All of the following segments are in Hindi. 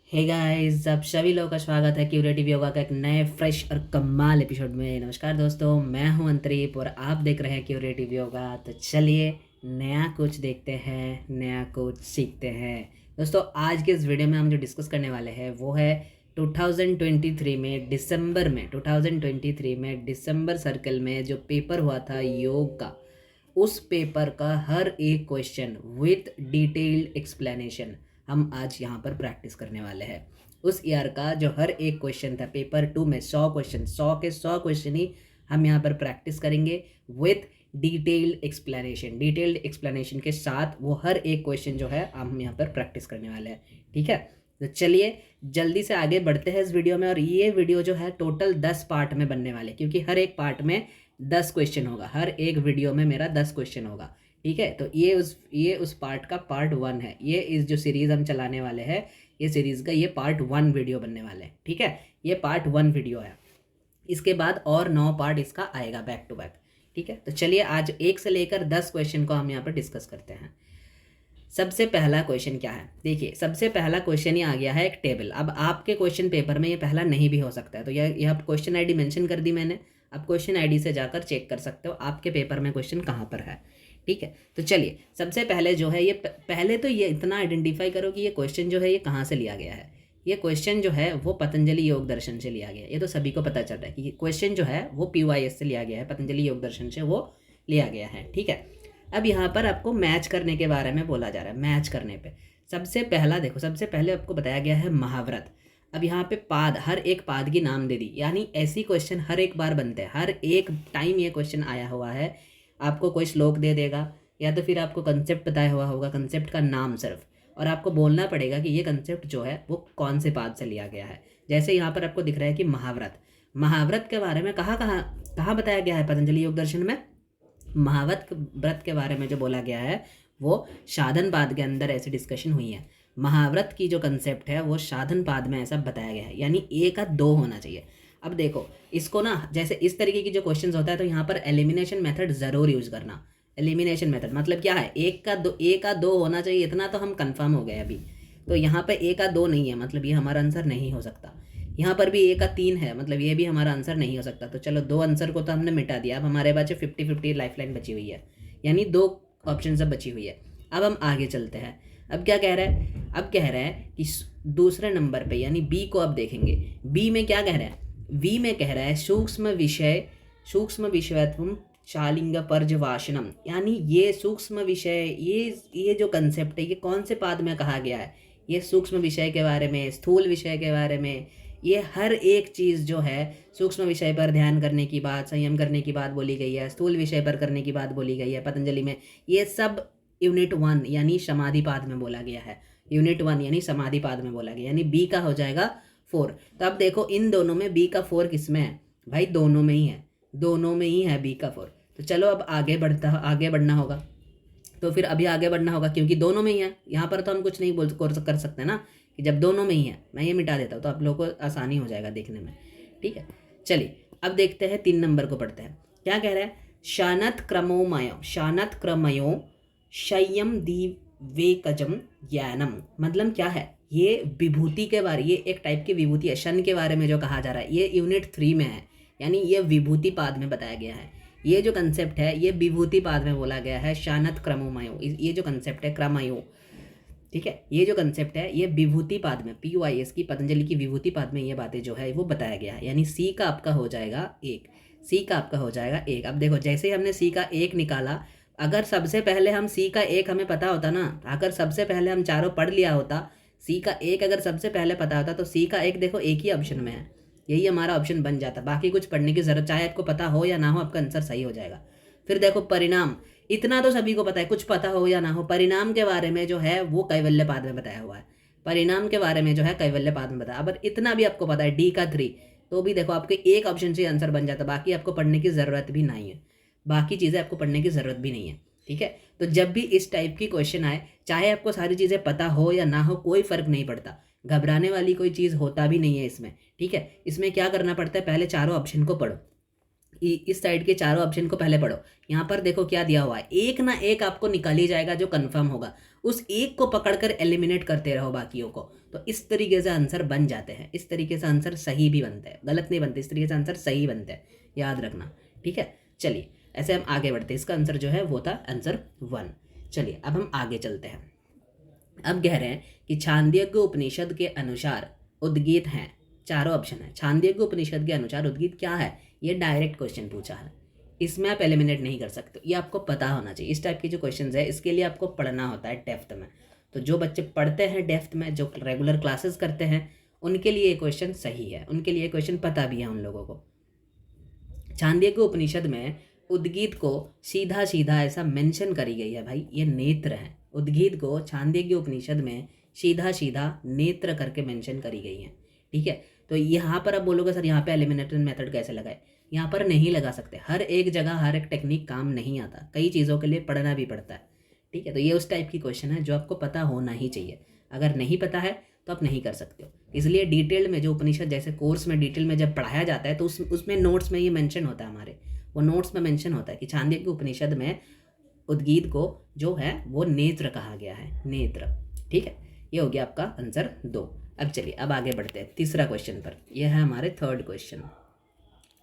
हे गाइस, आप सभी लोगों का स्वागत है क्यूरेटिव योगा का एक नए फ्रेश और कमाल एपिसोड में। नमस्कार दोस्तों, मैं हूं अंतरीप और आप देख रहे हैं क्यूरेटिव योगा। तो चलिए नया कुछ देखते हैं, नया कुछ सीखते हैं। दोस्तों, आज के इस वीडियो में हम जो डिस्कस करने वाले हैं वो है 2023 में दिसंबर सर्कल में जो पेपर हुआ था योग का, उस पेपर का हर एक क्वेश्चन विथ डिटेल्ड एक्सप्लेनेशन हम आज यहाँ पर प्रैक्टिस करने वाले हैं। उस ईयर का जो हर एक क्वेश्चन था, पेपर 2 में 100 क्वेश्चन, 100 के 100 क्वेश्चन ही हम यहाँ पर प्रैक्टिस करेंगे विथ डिटेल्ड एक्सप्लेनेशन के साथ। वो हर एक क्वेश्चन जो है हम यहाँ पर प्रैक्टिस करने वाले हैं। ठीक है, तो चलिए जल्दी से आगे बढ़ते हैं इस वीडियो में। और ये वीडियो जो है टोटल 10 पार्ट में बनने वाले, क्योंकि हर एक पार्ट में 10 क्वेश्चन होगा। हर एक वीडियो में मेरा 10 क्वेश्चन होगा। ठीक है, तो ये उस पार्ट का पार्ट 1 है। ये इस जो सीरीज़ हम चलाने वाले हैं, ये सीरीज़ का ये पार्ट 1 वीडियो बनने वाले हैं। ठीक है, ये पार्ट 1 वीडियो है। इसके बाद और 9 पार्ट इसका आएगा बैक टू बैक। ठीक है, तो चलिए आज 1 से लेकर 10 क्वेश्चन को हम यहाँ पर डिस्कस करते हैं। सबसे पहला क्वेश्चन क्या है, देखिए सबसे पहला क्वेश्चन ही आ गया है एक टेबल। अब आपके क्वेश्चन पेपर में ये पहला नहीं भी हो सकता है, तो यह क्वेश्चन आईडी मेंशन कर दी मैंने। आप क्वेश्चन आईडी से जाकर चेक कर सकते हो आपके पेपर में क्वेश्चन कहाँ पर है। ठीक है, तो चलिए सबसे पहले जो है ये पहले तो ये इतना आइडेंटिफाई करो कि ये क्वेश्चन जो है ये कहाँ से लिया गया है। ये क्वेश्चन जो है वो पतंजलि योग दर्शन से लिया गया है। ये तो सभी को पता चल रहा है कि क्वेश्चन जो है वो PYS से लिया गया है, पतंजलि योग दर्शन से वो लिया गया है। ठीक है, अब यहाँ पर आपको मैच करने के बारे में बोला जा रहा है। मैच करने पे सबसे पहला देखो, सबसे पहले आपको बताया गया है महाव्रत। अब यहाँ पे पाद, हर एक पाद की नाम दे दी, यानी ऐसी क्वेश्चन हर एक बार बनते हैं। हर एक टाइम ये क्वेश्चन आया हुआ है। आपको कोई श्लोक दे देगा या तो फिर आपको कंसेप्ट बताया हुआ होगा, कंसेप्ट का नाम सिर्फ, और आपको बोलना पड़ेगा कि ये कंसेप्ट जो है वो कौन से पाद से लिया गया है। जैसे यहाँ पर आपको दिख रहा है कि महाव्रत, महाव्रत के बारे में कहाँ कहाँ कहाँ बताया गया है पतंजलि योग दर्शन में। महाव्रत व्रत के बारे में जो बोला गया है वो साधन पाद के अंदर ऐसी डिस्कशन हुई है। महाव्रत की जो कंसेप्ट है वो साधन पाद में ऐसा बताया गया है, यानी एक का दो होना चाहिए। अब देखो इसको ना, जैसे इस तरीके की जो क्वेश्चंस होता है तो यहाँ पर एलिमिनेशन मेथड ज़रूर यूज़ करना। एलिमिनेशन मेथड मतलब क्या है, एक का दो होना चाहिए, इतना तो हम कंफर्म हो गए अभी। तो यहाँ पर एक का दो नहीं है, मतलब ये हमारा आंसर नहीं हो सकता। यहाँ पर भी एक का 3 है, मतलब ये भी हमारा आंसर नहीं हो सकता। तो चलो दो आंसर को तो हमने मिटा दिया। अब हमारे पास 50-50 लाइफलाइन बची हुई है, यानी 2 ऑप्शन सब बची हुई है। अब हम आगे चलते हैं। अब क्या कह रहा है, अब कह रहा है कि दूसरे नंबर पे यानी बी को अब देखेंगे। बी में क्या कह रहा है, बी में कह रहा है सूक्ष्म विषयत्वम शालिंग पर्जवाशनम, यानी ये सूक्ष्म विषय, ये जो कंसेप्ट है ये कौन से पाद में कहा गया है। ये सूक्ष्म विषय के बारे में, स्थूल विषय के बारे में, ये हर एक चीज़ जो है सूक्ष्म विषय पर ध्यान करने की बात, संयम करने की बात बोली गई है, स्थूल विषय पर करने की बात बोली गई है पतंजलि में। ये सब यूनिट 1 यानी समाधि पाद में बोला गया है। यूनिट 1 यानी समाधि पाद में बोला गया, यानी बी का हो जाएगा 4। तो अब देखो इन दोनों में बी का 4 किस में है भाई, दोनों में ही है, दोनों में ही है बी का 4। तो चलो अब आगे बढ़ना होगा। तो फिर अभी आगे बढ़ना होगा क्योंकि दोनों में ही है। यहाँ पर तो हम कुछ नहीं कर सकते ना कि जब दोनों में ही है। मैं ये मिटा देता हूँ तो आप लोगों को आसानी हो जाएगा देखने में। ठीक है, चलिए अब देखते हैं 3 नंबर को पढ़ते हैं। क्या कह रहा है, शानत क्रमयो शय्यम दिवेकजम ज्ञानम, मतलब क्या है, ये विभूति के बारे, ये एक टाइप की विभूति है, शन के बारे में जो कहा जा रहा है, ये यूनिट 3 में है, यानी ये विभूति पाद में बताया गया है। ये जो कंसेप्ट है ये विभूति पाद में बोला गया है, शानत क्रमोमयो, ये जो कंसेप्ट है क्रमयो। ठीक है, ये जो कंसेप्ट है ये विभूति पाद में, PYS की पतंजलि की विभूति पाद में ये बातें जो है वो बताया गया है, यानी सी का आपका हो जाएगा 1। सी का आपका हो जाएगा 1। अब देखो जैसे ही हमने सी का 1 निकाला, अगर सबसे पहले हम सी का 1 हमें पता होता ना, अगर सबसे पहले हम चारों पढ़ लिया होता, सी का 1 अगर सबसे पहले पता होता तो सी का 1 देखो एक ही ऑप्शन में है, यही हमारा ऑप्शन बन जाता। बाकी कुछ पढ़ने की जरूरत, चाहे आपको पता हो या ना हो आपका आंसर सही हो जाएगा। फिर देखो परिणाम, इतना तो सभी को पता है, कुछ पता हो या ना हो, परिणाम के बारे में जो है वो कैवल्य पाद में बताया हुआ है। परिणाम के बारे में जो है कैवल्य पाद में बताया। अब इतना भी आपको पता है डी का 3, तो भी देखो आपके एक ऑप्शन से आंसर बन जाता, बाकी आपको पढ़ने की ज़रूरत भी नहीं है, बाकी चीज़ें आपको पढ़ने की ज़रूरत भी नहीं है। ठीक है, तो जब भी इस टाइप की क्वेश्चन आए, चाहे आपको सारी चीज़ें पता हो या ना हो, कोई फ़र्क नहीं पड़ता, घबराने वाली कोई चीज़ होता भी नहीं है इसमें। ठीक है, इसमें क्या करना पड़ता है, पहले चारों ऑप्शन को पढ़ो। इस साइड के चारों ऑप्शन को पहले पढ़ो। यहाँ पर देखो क्या दिया हुआ है, एक ना एक आपको निकाल ही जाएगा जो कंफर्म होगा, उस एक को पकड़कर एलिमिनेट करते रहो बाकियों को। तो इस तरीके से आंसर बन जाते हैं, इस तरीके से आंसर सही भी बनते हैं, गलत नहीं बनते, इस तरीके से आंसर सही बनते हैं, याद रखना। ठीक है, चलिए ऐसे हम आगे बढ़ते हैं। इसका आंसर जो है वो था आंसर 1। चलिए अब हम आगे चलते हैं। अब कह रहे हैं कि छांदोग्य उपनिषद के अनुसार उद्गीत हैं, चारों ऑप्शन है। छांदोग्य उपनिषद के अनुसार उद्गीत क्या है, ये डायरेक्ट क्वेश्चन पूछा है, इसमें आप एलिमिनेट नहीं कर सकते, ये आपको पता होना चाहिए। इस टाइप के जो क्वेश्चन है इसके लिए आपको पढ़ना होता है डेप्थ में। तो जो बच्चे पढ़ते हैं डेप्थ में, जो रेगुलर क्लासेस करते हैं, उनके लिए ये क्वेश्चन सही है, उनके लिए क्वेश्चन पता भी है उन लोगों को। छांदोग्य उपनिषद में उद्गीत को सीधा सीधा ऐसा मेंशन करी गई है भाई, ये नेत्र है। उद्गीत को छांदोग्य उपनिषद में सीधा सीधा नेत्र करके मेंशन करी गई है। ठीक है, तो यहाँ पर आप बोलोगे सर यहाँ पे एलिमिनेशन मेथड कैसे लगाए, यहाँ पर नहीं लगा सकते। हर एक जगह हर एक टेक्निक काम नहीं आता, कई चीज़ों के लिए पढ़ना भी पड़ता है। ठीक है, तो ये उस टाइप की क्वेश्चन है जो आपको पता होना ही चाहिए। अगर नहीं पता है तो आप नहीं कर सकते हो। इसलिए डिटेल में जो उपनिषद जैसे कोर्स में डिटेल में जब पढ़ाया जाता है तो उसमें नोट्स में ये मेंशन होता है, हमारे वो नोट्स में मेंशन होता है कि छांदोग्य उपनिषद में उद्गीत को जो है वो नेत्र कहा गया है, नेत्र। ठीक है, ये हो गया आपका आंसर 2। अब चलिए अब आगे बढ़ते हैं तीसरा क्वेश्चन पर, यह है हमारे थर्ड क्वेश्चन।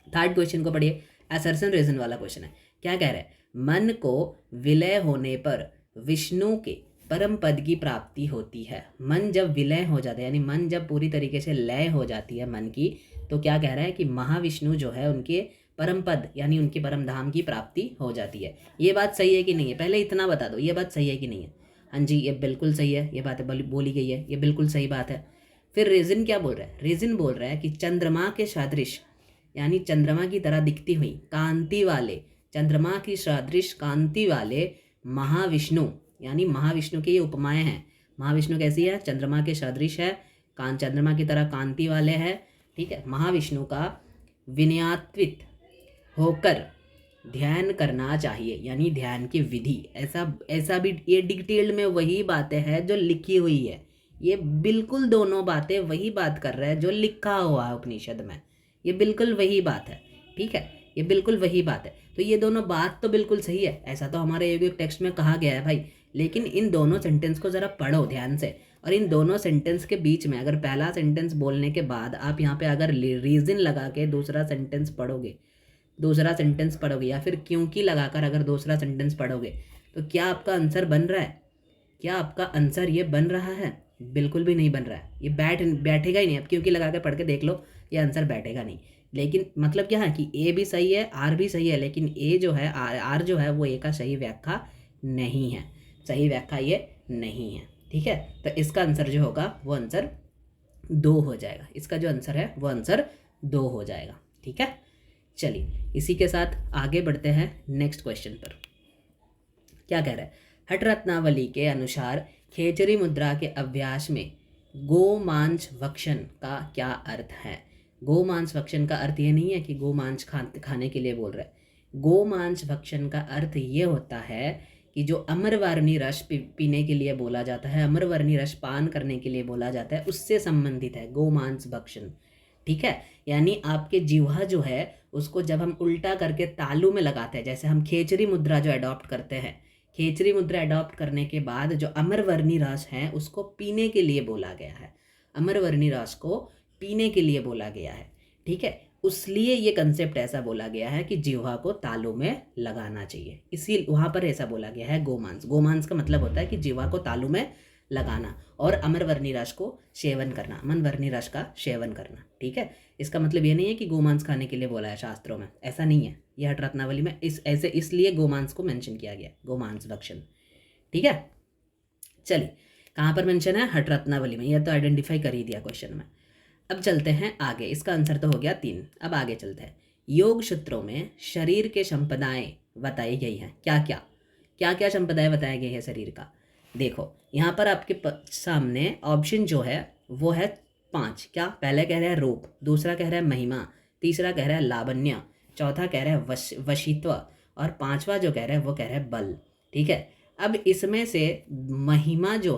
थर्ड क्वेश्चन को पढ़िए, असर्शन रीजन वाला क्वेश्चन है। क्या कह रहा है, मन को विलय होने पर विष्णु के परम पद की प्राप्ति होती है। मन जब विलय हो जाता है, यानी मन जब पूरी तरीके से लय हो जाती है मन की, तो क्या कह रहा है कि महाविष्णु जो है उनके परम पद यानी उनके परम धाम की प्राप्ति हो जाती है। ये बात सही है कि नहीं है, पहले इतना बता दो, ये बात सही है कि नहीं है। हाँ जी, ये बिल्कुल सही है, ये बात बोली गई है, ये बिल्कुल सही बात है। फिर रीजन क्या बोल रहा है, रीजन बोल रहा है कि चंद्रमा के सदृश यानी चंद्रमा की तरह दिखती हुई कांति वाले, चंद्रमा की सदृश कांति वाले महाविष्णु, यानी महाविष्णु की ये उपमाएं हैं। महाविष्णु कैसी है, चंद्रमा के सदृश है, चंद्रमा की तरह कांति वाले हैं। ठीक है, महाविष्णु का विनयान्वित होकर ध्यान करना चाहिए, यानी ध्यान की विधि। ऐसा भी ये डिटेल में वही बातें हैं जो लिखी हुई है, ये बिल्कुल दोनों बातें वही बात कर रहा है जो लिखा हुआ है उपनिषद में, ये बिल्कुल वही बात है। ठीक है, ये बिल्कुल वही बात है। तो ये दोनों बात तो बिल्कुल सही है, ऐसा तो हमारे एक टेक्स्ट में कहा गया है भाई। लेकिन इन दोनों सेंटेंस को ज़रा पढ़ो ध्यान से, और इन दोनों सेंटेंस के बीच में अगर पहला सेंटेंस बोलने के बाद आप यहाँ पे अगर रीजन लगा के दूसरा सेंटेंस पढ़ोगे या फिर क्योंकि लगाकर अगर दूसरा सेंटेंस पढ़ोगे, तो क्या आपका आंसर बन रहा है, क्या आपका आंसर ये बन रहा है? बिल्कुल भी नहीं बन रहा है, ये बैठेगा ही नहीं। अब क्योंकि लगा के पढ़ के देख लो, ये आंसर बैठेगा नहीं। लेकिन मतलब क्या है कि ए भी सही है, आर भी सही है, लेकिन ए जो है आर जो है वो ए का सही व्याख्या नहीं है, सही व्याख्या ये नहीं है। ठीक है, तो इसका आंसर जो होगा वो आंसर 2 हो जाएगा, इसका जो आंसर है वो आंसर 2 हो जाएगा। ठीक है, चलिए इसी के साथ आगे बढ़ते हैं नेक्स्ट क्वेश्चन पर। क्या कह रहा है, हठ रत्नावली के अनुसार खेचरी मुद्रा के अभ्यास में गोमांस भक्षण का क्या अर्थ है? गोमांस भक्षण का अर्थ ये नहीं है कि गोमांस खाने के लिए बोल रहा है। गोमांस भक्षण का अर्थ ये होता है कि जो अमरवर्णी रस पीने के लिए बोला जाता है, अमरवर्णी रस पान करने के लिए बोला जाता है, उससे संबंधित है गोमांस भक्षण। ठीक है, यानी आपके जिह्वा जो है उसको जब हम उल्टा करके तालू में लगाते हैं, जैसे हम खेचरी मुद्रा जो अडॉप्ट करते हैं, खेचरी मुद्रा अडॉप्ट करने के बाद जो अमरवर्णी रस है उसको पीने के लिए बोला गया है, अमरवर्णी रस को पीने के लिए बोला गया है। ठीक है, उसलिए ये कंसेप्ट ऐसा बोला गया है कि जिह्वा को तालू में लगाना चाहिए, इसी वहाँ पर ऐसा बोला गया है गोमांस। गोमांस का मतलब होता है कि जिह्वा को तालू में लगाना और अमरवर्णी रस को सेवन करना, अमरवर्णी रस का सेवन करना। ठीक है, इसका मतलब ये नहीं है कि गोमांस खाने के लिए बोला है शास्त्रों में, ऐसा नहीं है। यह हठ रत्नावली में इसलिए गोमांस को मेंशन किया गया, गोमांस भक्षण। ठीक है, चलिए कहाँ पर मेंशन है, हठ रत्नावली में, यह तो आइडेंटिफाई कर ही दिया क्वेश्चन में। अब चलते हैं आगे, इसका आंसर तो हो गया 3। अब आगे चलते हैं। योग सूत्रों में शरीर के संपदाएं बताई गई हैं, क्या क्या संपदाएं बताई गई है शरीर का? देखो यहाँ पर आपके सामने ऑप्शन जो है वो है 5। क्या, पहले कह रहा है रूप, दूसरा कह रहा है महिमा, तीसरा कह रहा है लावण्य, चौथा कह रहा है वशित्व, और पांचवा जो कह रहा है वो कह रहा है बल। ठीक है, अब इसमें से महिमा जो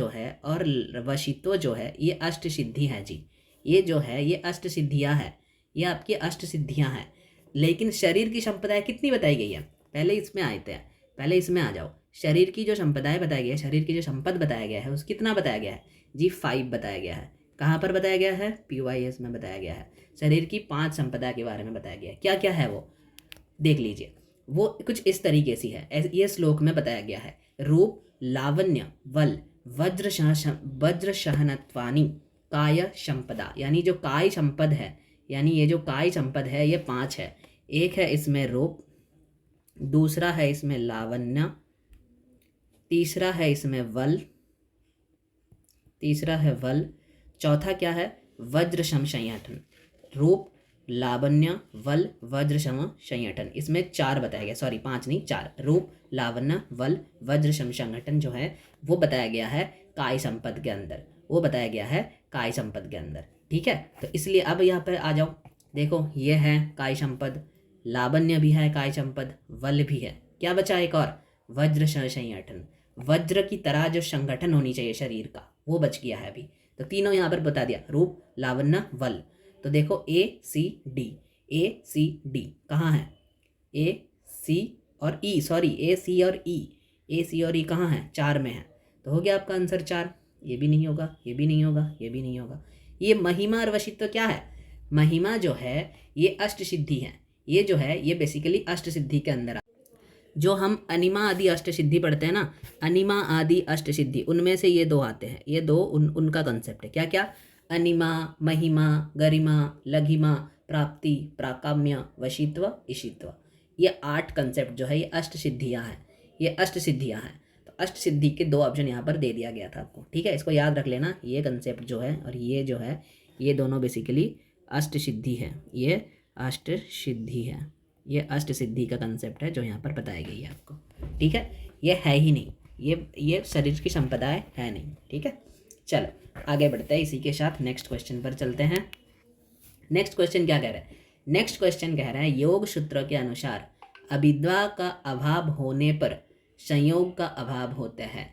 है और वशित्व जो है ये अष्ट सिद्धि है जी, ये जो है ये अष्ट सिद्धियाँ है, ये आपकी अष्ट सिद्धियाँ हैं। लेकिन शरीर की संपदाएं कितनी बताई गई है, पहले इसमें आते हैं, पहले इसमें आ जाओ। शरीर की जो संपदाएं बताई गई है, शरीर की जो संपद बताया गया है, उस कितना बताया गया है जी, 5 बताया गया है। कहाँ पर बताया गया है, PYS में बताया गया है। शरीर की 5 संपदा के बारे में बताया गया है। क्या क्या है वो देख लीजिए। वो कुछ इस तरीके से है, ये श्लोक में बताया गया है। रूप, लावण्य, बल, वज्र सहनत्वानी, काय संपदा, यानी जो काय संपद है, यानी ये जो काय संपद है ये 5 है। एक है इसमें रूप, दूसरा है इसमें लावण्य, तीसरा है इसमें बल, चौथा क्या है, वज्र सम संयठन। रूप, लावण्य, बल, वज्र सम संयठन, इसमें 4 बताया गया, सॉरी 5 नहीं 4। रूप, लावण्य, बल, वज्र सम संगठन जो है वो बताया गया है काय संपद के अंदर, वो बताया गया है काय संपद के अंदर। ठीक है, तो इसलिए अब यहाँ पर आ जाओ, देखो ये है काय संपद, लावण्य भी है काय संपद, बल भी है, क्या बचा एक और, वज्र संयठन। वज्र की तरह जो संगठन होनी चाहिए शरीर का वो बच गया है अभी। तो तीनों यहाँ पर बता दिया, रूप, लावण्य, बल। तो देखो ACD, ACD कहाँ है, AC और E, सॉरी AC और E, AC और E कहाँ है, 4 में है। तो हो गया आपका आंसर 4। ये भी नहीं होगा, ये भी नहीं होगा, ये भी नहीं होगा। ये महिमा और वशिष्ठ क्या है, महिमा जो है ये अष्ट सिद्धि है, ये जो है ये बेसिकली अष्ट सिद्धि के अंदर जो हम अनिमा आदि अष्ट सिद्धि पढ़ते हैं ना, अनिमा आदि अष्ट सिद्धि, उनमें से ये 2 आते हैं। ये 2 उनका कंसेप्ट है। क्या क्या, अनिमा, महिमा, गरिमा, लघिमा, प्राप्ति, प्राकाम्य, वशित्व, ईशित्व। ये 8 कंसेप्ट जो है ये अष्ट सिद्धियाँ हैं, ये अष्ट सिद्धियाँ हैं। तो अष्ट सिद्धि के 2 ऑप्शन यहाँ पर दे दिया गया था आपको। ठीक है, इसको याद रख लेना, ये कंसेप्ट जो है और ये जो है ये दोनों बेसिकली अष्ट सिद्धि है, ये अष्ट सिद्धि है, ये अष्ट सिद्धि का कंसेप्ट है जो यहाँ पर बताई गई है आपको। ठीक है, ये है ही नहीं, ये शरीर की संपदाएं है नहीं। ठीक है, चलो आगे बढ़ते हैं, इसी के साथ नेक्स्ट क्वेश्चन पर चलते हैं। नेक्स्ट क्वेश्चन क्या कह रहा है, नेक्स्ट क्वेश्चन कह रहा है योग सूत्र के अनुसार अविद्या का अभाव होने पर संयोग का अभाव होता है,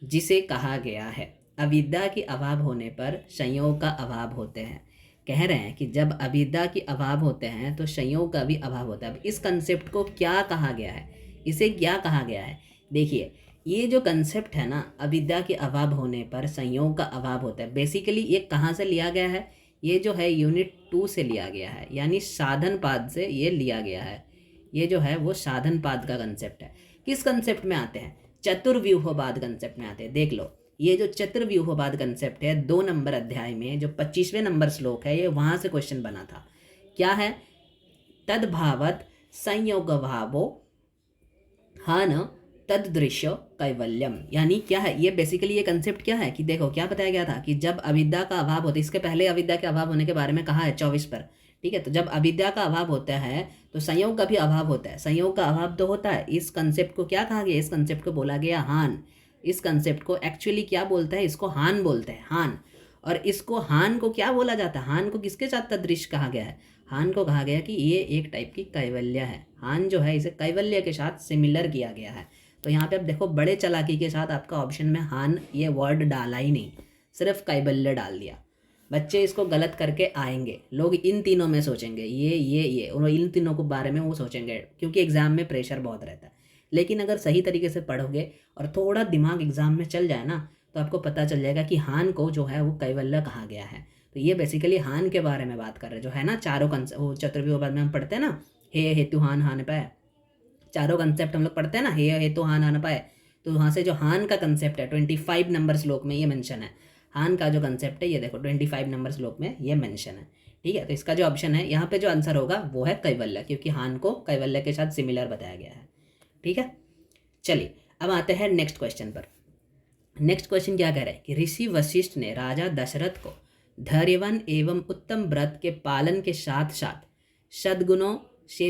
जिसे कहा गया है। अविद्या के अभाव होने पर संयोग का अभाव होते हैं। कह रहे हैं कि जब अविद्या के अभाव होते हैं तो संयोग का भी अभाव होता है। अब इस कंसेप्ट को क्या कहा गया है, इसे क्या कहा गया है, देखिए ये जो कंसेप्ट है ना, अविद्या के अभाव होने पर संयोग का अभाव होता है, बेसिकली ये कहाँ से लिया गया है, ये जो है यूनिट 2 से लिया गया है, यानी साधन पाद से ये लिया गया है। ये जो है वो साधन पाद का कंसेप्ट है। किस कंसेप्ट में आते हैं, चतुर्व्यूहवाद कंसेप्ट में आते हैं। देख लो, ये जो चतुर्व्यूहवाद कंसेप्ट है 2 नंबर अध्याय में जो 25वें नंबर श्लोक है, ये वहाँ से क्वेश्चन बना था। क्या है, तद्भावत संयोग भावो हान तदृश्य कैवल्यम, यानी क्या है, ये बेसिकली ये कंसेप्ट क्या है कि देखो क्या बताया गया था कि जब अविद्या का अभाव होता है, इसके पहले अविद्या के अभाव होने के बारे में कहा है 24 पर। ठीक है, तो जब अविद्या का अभाव होता है तो संयोग का भी अभाव होता है, संयोग का अभाव तो होता है। इस कंसेप्ट को क्या कहा गया, इस कंसेप्ट को बोला गया हान। इस कंसेप्ट को एक्चुअली क्या बोलते हैं, इसको हान बोलते हैं, हान। और इसको हान को क्या बोला जाता है, हान को किसके साथ तदृश्य कहा गया है, हान को कहा गया कि ये एक टाइप की कैवल्य है। हान जो है इसे कैवल्य के साथ सिमिलर किया गया है। तो यहाँ पे अब देखो बड़े चालाकी के साथ आपका ऑप्शन में हान ये वर्ड डाला ही नहीं, सिर्फ कैवल्य डाल दिया। बच्चे इसको गलत करके आएंगे, लोग इन तीनों में सोचेंगे, ये और इन तीनों के बारे में वो सोचेंगे, क्योंकि एग्जाम में प्रेशर बहुत रहता है। लेकिन अगर सही तरीके से पढ़ोगे और थोड़ा दिमाग एग्जाम में चल जाए ना, तो आपको पता चल जाएगा कि हान को जो है वो कैवल्य कहा गया है। तो ये बेसिकली हान के बारे में बात कर रहे हैं, जो है ना चारों वो चतुर्व्यूह में हम पढ़ते हैं ना, हे हेतु हान हान पाए, चारों कंसेप्ट हम लोग पढ़ते हैं ना, हे हेतु हान हान पाए। तो वहाँ से जो हान का कंसेप्ट है 25 नंबर श्लोक में ये मेंशन है। हान का जो कंसेप्ट है ये देखो 25 नंबर श्लोक में ये मेंशन है। ठीक है, तो इसका जो ऑप्शन है यहाँ पे जो आंसर होगा वो है कैवल्य, क्योंकि हान को कैवल्य के साथ सिमिलर बताया गया है। ठीक है, चलिए अब आते हैं नेक्स्ट क्वेश्चन पर। नेक्स्ट क्वेश्चन क्या कह रहा है कि ऋषि वशिष्ठ ने राजा दशरथ को धैर्यवान एवं उत्तम व्रत के पालन के साथ साथ सद्गुणों से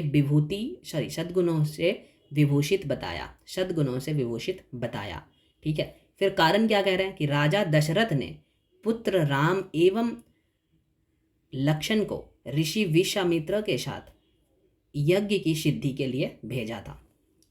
विभूषित बताया, सद्गुणों से विभूषित बताया। ठीक है, फिर कारण क्या कह रहे हैं कि राजा दशरथ ने पुत्र राम एवं लक्ष्मण को ऋषि विश्वामित्र के साथ यज्ञ की सिद्धि के लिए भेजा था।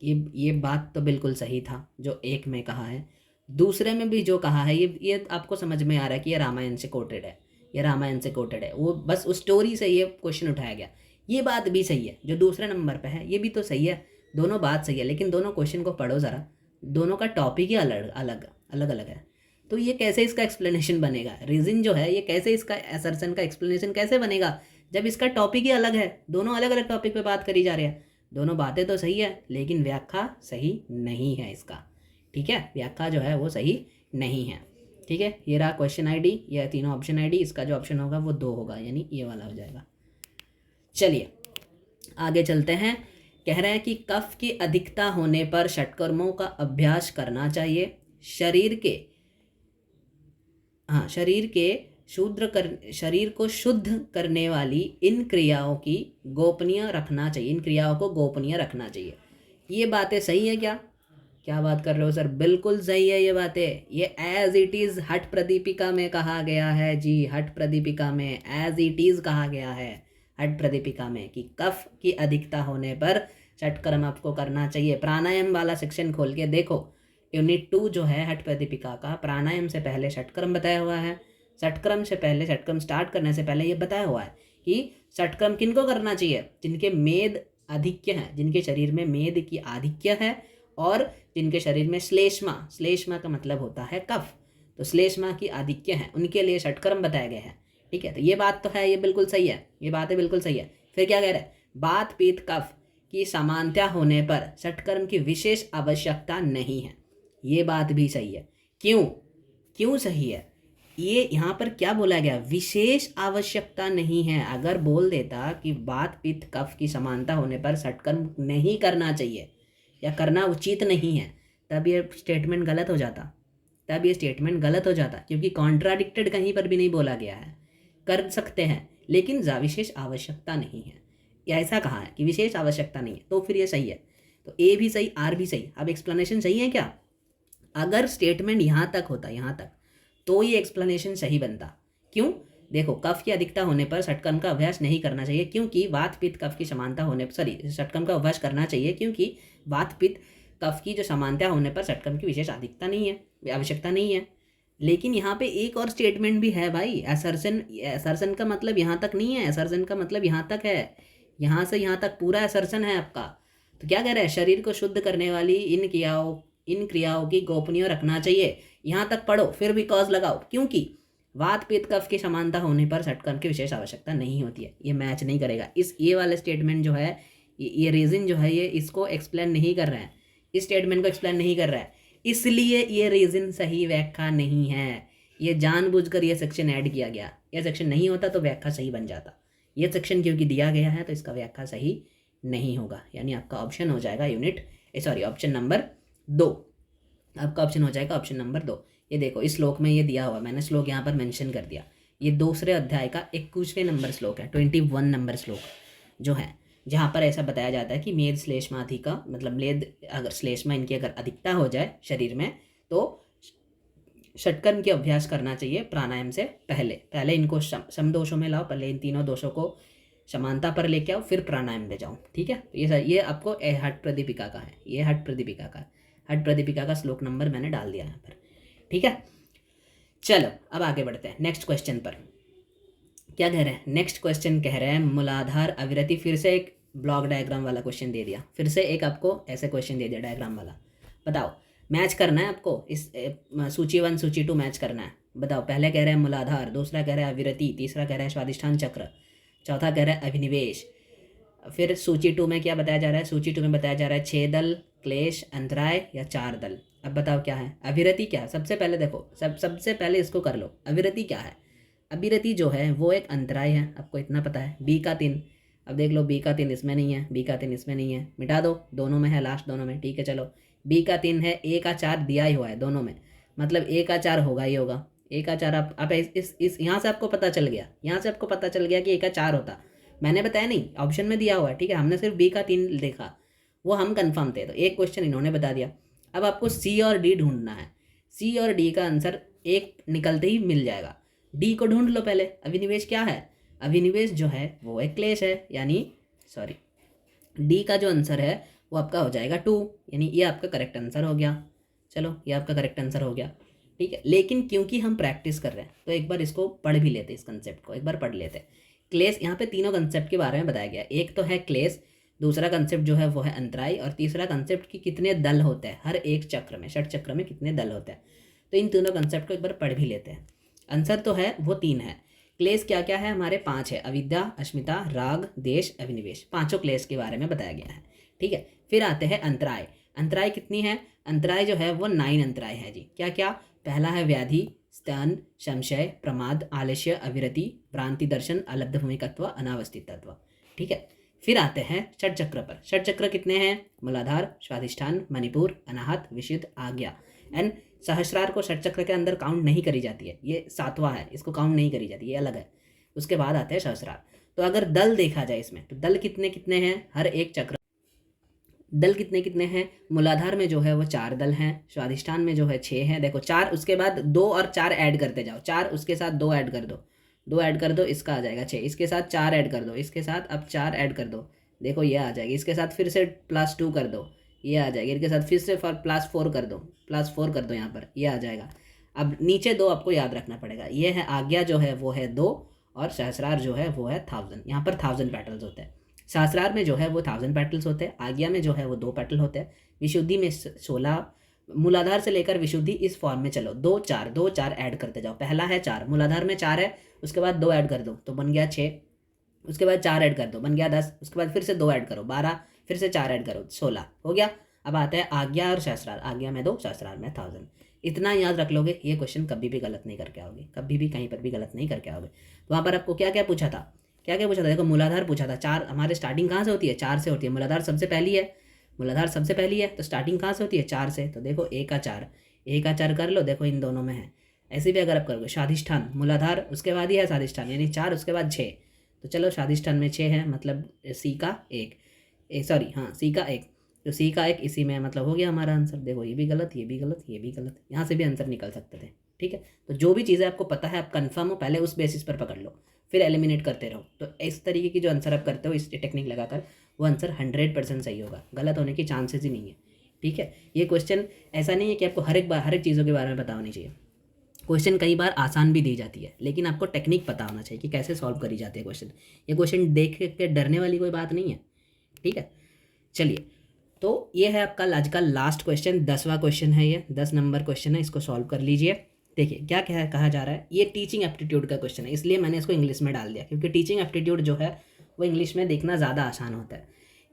ये बात तो बिल्कुल सही था जो एक में कहा है। दूसरे में भी जो कहा है ये आपको समझ में आ रहा है कि ये रामायण से कोटेड है, ये रामायण से कोटेड है, वो बस उस स्टोरी से ये क्वेश्चन उठाया गया। ये बात भी सही है, जो दूसरे नंबर पे है ये भी तो सही है, दोनों बात सही है, लेकिन दोनों क्वेश्चन को पढ़ो ज़रा, दोनों का टॉपिक ही अलग अलग अलग अलग है। तो ये कैसे इसका एक्सप्लेनेशन बनेगा, रीज़न जो है ये कैसे इसका असर्शन का एक्सप्लेनेशन कैसे बनेगा जब इसका टॉपिक ही अलग है, दोनों अलग अलग टॉपिक पे बात करी जा रही है। दोनों बातें तो सही है लेकिन व्याख्या सही नहीं है इसका, ठीक है, व्याख्या जो है वो सही नहीं है, ठीक है। ये रहा क्वेश्चन आईडी, ये तीनों ऑप्शन आईडी, इसका जो ऑप्शन होगा वो 2 होगा, यानी ये वाला हो जाएगा। चलिए आगे चलते हैं। कह रहे हैं कि कफ की अधिकता होने पर षटकर्मों का अभ्यास करना चाहिए। शरीर को शुद्ध करने वाली इन क्रियाओं की गोपनीय रखना चाहिए, इन क्रियाओं को गोपनीय रखना चाहिए। ये बातें सही है क्या? क्या बात कर रहे हो सर, बिल्कुल सही है ये बातें। ये एज इट इज़ हठ प्रदीपिका में कहा गया है जी, हठ प्रदीपिका में एज इट इज़ कहा गया है हठ प्रदीपिका में कि कफ की अधिकता होने पर षटकर्म आपको करना चाहिए। प्राणायाम वाला सेक्शन खोल के देखो, यूनिट 2 जो है हठ प्रदीपिका का, प्राणायाम से पहले षटकर्म बताया हुआ है। षटकर्म से पहले, षटकर्म स्टार्ट करने से पहले ये बताया हुआ है कि षटकर्म किनको करना चाहिए, जिनके मेद आधिक्य है, जिनके शरीर में मेद की आधिक्य है और जिनके शरीर में श्लेष्मा का मतलब होता है कफ, तो श्लेष्मा की आधिक्य है, उनके लिए षटकर्म बताए गए हैं, ठीक है। तो ये बात तो है, ये बिल्कुल सही है, ये बात है बिल्कुल सही है। फिर क्या कह रहे हैं, बात पित्त कफ की समानता होने पर षटकर्म की विशेष आवश्यकता नहीं है। ये बात भी सही है। क्यों सही है? ये यहाँ पर क्या बोला गया, विशेष आवश्यकता नहीं है। अगर बोल देता कि बात पित्त कफ की समानता होने पर षटकर्म नहीं करना चाहिए या करना उचित नहीं है, तब ये स्टेटमेंट गलत हो जाता, क्योंकि कॉन्ट्राडिक्टेड कहीं पर भी नहीं बोला गया है। कर सकते हैं लेकिन विशेष आवश्यकता नहीं है, ऐसा कहा है कि विशेष आवश्यकता नहीं है, तो फिर ये सही है। तो ए भी सही, आर भी सही। अब एक्सप्लेनेशन सही है क्या? अगर स्टेटमेंट यहाँ तक होता, यहाँ तक, तो ये एक्सप्लेनेशन सही बनता। क्यों? देखो, कफ की अधिकता होने पर षटकर्म का अभ्यास नहीं करना चाहिए क्योंकि वात पित्त कफ की समानता होने पर, षटकर्म का अभ्यास करना चाहिए क्योंकि वात पित्त कफ की जो समानता होने पर षटकर्म की विशेष अधिकता नहीं है, आवश्यकता नहीं है। लेकिन यहाँ पे एक और स्टेटमेंट भी है भाई, असर्शन का मतलब यहाँ तक नहीं है, असर्शन का मतलब यहाँ तक है, यहाँ से यहाँ तक पूरा असर्शन है आपका। तो क्या कह रहे हैं, शरीर को शुद्ध करने वाली इन क्रियाओं की गोपनीय रखना चाहिए। यहाँ तक पढ़ो, फिर भी कॉज लगाओ, क्योंकि वात पित्त कफ की समानता होने पर षटकर्म की विशेष आवश्यकता नहीं होती है। ये मैच नहीं करेगा। ये वाला स्टेटमेंट जो है, ये रीजन जो है, ये इसको एक्सप्लेन नहीं कर रहा है, इस स्टेटमेंट को एक्सप्लेन नहीं कर रहा है, इसलिए ये रीजन सही व्याख्या नहीं है। ये जानबूझकर ये सेक्शन ऐड किया गया। ये सेक्शन नहीं होता तो व्याख्या सही बन जाता। ये सेक्शन क्योंकि दिया गया है तो इसका व्याख्या सही नहीं होगा, यानी आपका ऑप्शन हो जाएगा ऑप्शन नंबर 2। आपका ऑप्शन हो जाएगा ऑप्शन नंबर 2। ये देखो, इस श्लोक में ये दिया हुआ, मैंने श्लोक यहाँ पर मेंशन कर दिया। ये दूसरे अध्याय का 21वें नंबर श्लोक है, 21 नंबर श्लोक जो है, जहाँ पर ऐसा बताया जाता है कि मेद श्लेष्मा अधिका, मतलब मेद अगर श्लेष्मा इनकी अगर अधिकता हो जाए शरीर में तो षटकर्म के अभ्यास करना चाहिए प्राणायाम से पहले इनको समदोषों में लाओ, पहले इन तीनों दोषों को समानता पर लेके आओ, फिर प्राणायाम में जाओ, ठीक है। तो ये आपको हठ प्रदीपिका का है, ये हठ प्रदीपिका का श्लोक नंबर मैंने डाल दिया यहाँ पर, ठीक है। चलो अब आगे बढ़ते हैं नेक्स्ट क्वेश्चन पर। क्या कह रहे हैं, नेक्स्ट क्वेश्चन कह रहे हैं मूलाधार अविरति। फिर से एक ब्लॉक डायग्राम वाला क्वेश्चन दे दिया, फिर से एक आपको ऐसे क्वेश्चन दे दिया डायग्राम वाला। बताओ, मैच करना है आपको, इस सूची 1 सूची 2 मैच करना है। बताओ, पहले कह रहे हैं मूलाधार, दूसरा कह रहा है अविरति, तीसरा कह रहा है स्वादिष्ठान चक्र, चौथा कह रहा है अभिनिवेश। फिर सूची 2 में क्या बताया जा रहा है, सूची 2 में बताया जा रहा है 6 दल, क्लेश, अंतराय या 4 दल। अब बताओ क्या है, अविरति क्या है? सबसे पहले देखो, सबसे पहले इसको कर लो, अविरति क्या है? अविरति जो है वो एक अंतराय है, आपको इतना पता है। बी का 3, अब देख लो, बी का 3 इसमें नहीं है, बी का 3 इसमें नहीं है, मिटा दो, दोनों में है, लास्ट दोनों में, ठीक है। चलो, बी का 3 है, ए का 4 दिया ही हुआ है दोनों में, मतलब ए का 4 होगा ही होगा। ए का 4 आप इस यहाँ से आपको पता चल गया, यहाँ से आपको पता चल गया कि ए का 4 होता, मैंने बताया नहीं, ऑप्शन में दिया हुआ है, ठीक है। हमने सिर्फ बी का 3 देखा, वो हम कंफर्म थे, तो एक क्वेश्चन इन्होंने बता दिया। अब आपको सी और डी ढूंढना है। सी और डी का आंसर एक निकलते ही मिल जाएगा। डी को ढूंढ लो पहले। अभिनिवेश क्या है? अभिनिवेश जो है वो एक क्लेश है, यानी डी का जो आंसर है वो आपका हो जाएगा 2, यानी ये आपका करेक्ट आंसर हो गया। चलो, ये आपका करेक्ट आंसर हो गया। ठीक है। लेकिन क्योंकि हम प्रैक्टिस कर रहे हैं तो एक बार इसको पढ़ भी लेते हैं, इस कंसेप्ट को एक बार पढ़ लेते हैं। क्लेश, यहाँ पे तीनों कंसेप्ट के बारे में बताया गया। एक तो है क्लेश, दूसरा कंसेप्ट जो है वो है अंतराय, और तीसरा कंसेप्ट कि कितने दल होते हैं हर एक चक्र में, षट चक्र में कितने दल होते हैं। तो इन तीनों कंसेप्ट को एक बार पढ़ भी लेते हैं। आंसर तो है वो 3 है। क्लेश क्या क्या है हमारे? 5 है, अविद्या, अस्मिता, राग, देश, अभिनिवेश। 5 क्लेश के बारे में बताया गया है, ठीक है। फिर आते हैं अंतराय। अंतराय कितनी है? अंतराय जो है वो 9 अंतराय है जी। क्या क्या? पहला है व्याधि, स्तन, संशय, प्रमाद, आलस्य, अविरति, भ्रांति दर्शन, अलब्ध भूमिकत्व, अनावस्थित तत्व, ठीक है। फिर आते हैं षट चक्र पर। षट चक्र कितने हैं? मूलाधार, स्वाधिष्ठान, मणिपुर, अनाहत, विशुद्ध, आज्ञा। एंड सहस्रार को षट चक्र के अंदर काउंट नहीं करी जाती है, ये 7वां है, इसको काउंट नहीं करी जाती, ये अलग है। उसके बाद आते हैं सहस्रार। तो अगर दल देखा जाए इसमें तो दल कितने कितने हैं हर एक चक्र? दल कितने कितने हैं? मूलाधार में जो है वो 4 दल हैं, स्वाधिष्ठान में जो है 6 हैं। देखो 4, उसके बाद 2 और 4 ऐड करते जाओ, 4 उसके साथ 2 ऐड कर दो, 2 ऐड कर दो, इसका आ जाएगा 6, इसके साथ 4 ऐड कर दो, इसके साथ अब 4 ऐड कर दो, देखो ये आ जाएगी, इसके साथ फिर से +2 कर दो, ये आ जाएगी, इनके साथ फिर से +4 कर दो, +4 कर दो, यहाँ पर ये आ जाएगा। अब नीचे 2 आपको याद रखना पड़ेगा, ये है आज्ञा जो है वो है 2, और सहस्रार जो है वो है 1000। यहाँ पर 1000 पेटल्स होते हैं। सहस्रार में जो है वो 1000 पेटल्स होते हैं, आज्ञा में जो है वो 2 पेटल होते हैं, विशुद्धि में 16। मूलाधार से लेकर विशुद्धि इस फॉर्म में चलो, 2 4 2 4 ऐड करते जाओ। पहला है 4, मूलाधार में 4 है, उसके बाद 2 ऐड कर दो तो बन गया 6, उसके बाद 4 ऐड कर दो बन गया 10, उसके बाद फिर से 2 ऐड करो 12, फिर से 4 ऐड करो 16, हो गया। अब आता है आज्ञा और सहस्रार, आज्ञा में 2, सहस्रार में 1000। इतना याद रख लोगे, ये क्वेश्चन कभी भी गलत नहीं करके आओगे, कभी भी कहीं पर भी गलत नहीं करके आओगे। तो वहाँ पर आपको क्या क्या पूछा था, क्या क्या पूछा था? देखो मूलाधार पूछा था, 4 हमारे स्टार्टिंग कहाँ से होती है? 4 से होती है। मूलाधार सबसे पहली है, मूलाधार सबसे पहली है तो स्टार्टिंग कहाँ से होती है? 4 से। तो देखो 1 का 4, 1 का 4 कर लो, देखो इन दोनों में है। ऐसे भी अगर आप करोगे, स्वाधिष्ठान मूलाधार उसके बाद ही है स्वाधिष्ठान, यानी 4 उसके बाद 6, तो चलो स्वाधिष्ठान में 6 है, मतलब सी का 1, सॉरी हाँ सी का 1, तो सी का 1 इसी में, मतलब हो गया हमारा आंसर। देखो ये भी गलत, ये भी गलत, ये भी गलत, यहाँ से भी आंसर निकल सकते थे, ठीक है। तो जो भी चीज़ें आपको पता है आप कंफर्म हो, पहले उस बेसिस पर पकड़ लो, फिर एलिमिनेट करते रहो। तो इस तरीके की जो आंसर आप करते हो इस टेक्निक लगाकर, वो आंसर 100% सही होगा, गलत होने की चांसेस ही नहीं है, ठीक है। ये क्वेश्चन ऐसा नहीं है कि आपको हर एक चीज़ों के बारे में पता होनी चाहिए। क्वेश्चन कई बार आसान भी दी जाती है, लेकिन आपको टेक्निक पता होना चाहिए कि कैसे सॉल्व करी जाती है क्वेश्चन। ये क्वेश्चन देख के डरने वाली कोई बात नहीं है, ठीक है। चलिए, तो ये है आपका आज का लास्ट क्वेश्चन, 10वां क्वेश्चन है, ये 10 नंबर क्वेश्चन है, इसको सॉल्व कर लीजिए। देखिए क्या कहा जा रहा है, ये टीचिंग एप्टीट्यूड का क्वेश्चन है, इसलिए मैंने इसको इंग्लिश में डाल दिया, क्योंकि टीचिंग एप्टीट्यूड जो है वो इंग्लिश में देखना ज़्यादा आसान होता है।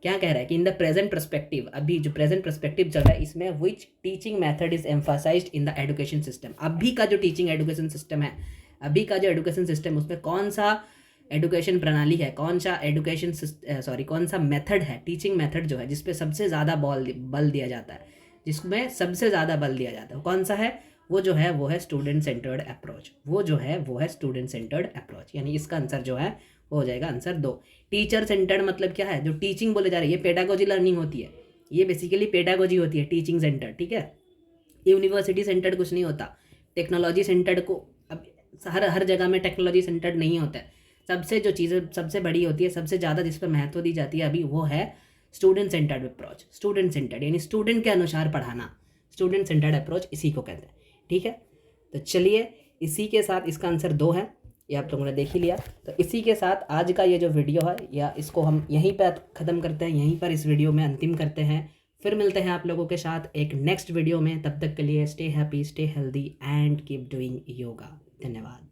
क्या कह रहा है कि इन द प्रेजेंट पर्सपेक्टिव, अभी जो प्रेजेंट पर्सपेक्टिव चल रहा है इसमें, which teaching method is emphasised in the education system. अभी का जो टीचिंग एजुकेशन सिस्टम है, अभी का जो एजुकेशन सिस्टम, उसमें कौन सा एजुकेशन प्रणाली है, कौन सा मेथड है, टीचिंग मेथड जो है जिस पे सबसे ज़्यादा बल दिया जाता है, जिसमें सबसे ज़्यादा बल दिया जाता है, कौन सा है? वो जो है वो है स्टूडेंट सेंटर्ड अप्रोच, वो जो है वो है स्टूडेंट सेंटर्ड अप्रोच। यानी इसका आंसर जो है वो हो जाएगा आंसर 2। टीचर सेंटर्ड मतलब क्या है? जो टीचिंग बोले जा रही है, ये पेडागोजी लर्निंग होती है, ये बेसिकली पेडागोजी होती है टीचिंग सेंटर, ठीक है। यूनिवर्सिटी सेंटर्ड कुछ नहीं होता। टेक्नोलॉजी सेंटर्ड को अब हर जगह में टेक्नोलॉजी सेंटर्ड नहीं होता है। सबसे जो चीज़ें सबसे बड़ी होती है, सबसे ज़्यादा जिस पर महत्व दी जाती है अभी, वो है student centred approach. Student centred यानी स्टूडेंट के अनुसार पढ़ाना, स्टूडेंट सेंटर्ड अप्रोच इसी को कहते हैं, ठीक है। तो चलिए, इसी के साथ इसका आंसर 2 है, ये आप लोगों ने देख ही लिया। तो इसी के साथ आज का ये जो वीडियो है, या इसको हम यहीं पर ख़त्म करते हैं, यहीं पर इस वीडियो में अंतिम करते हैं। फिर मिलते हैं आप लोगों के साथ एक नेक्स्ट वीडियो में, तब तक के लिए stay happy, stay healthy and keep doing yoga. धन्यवाद।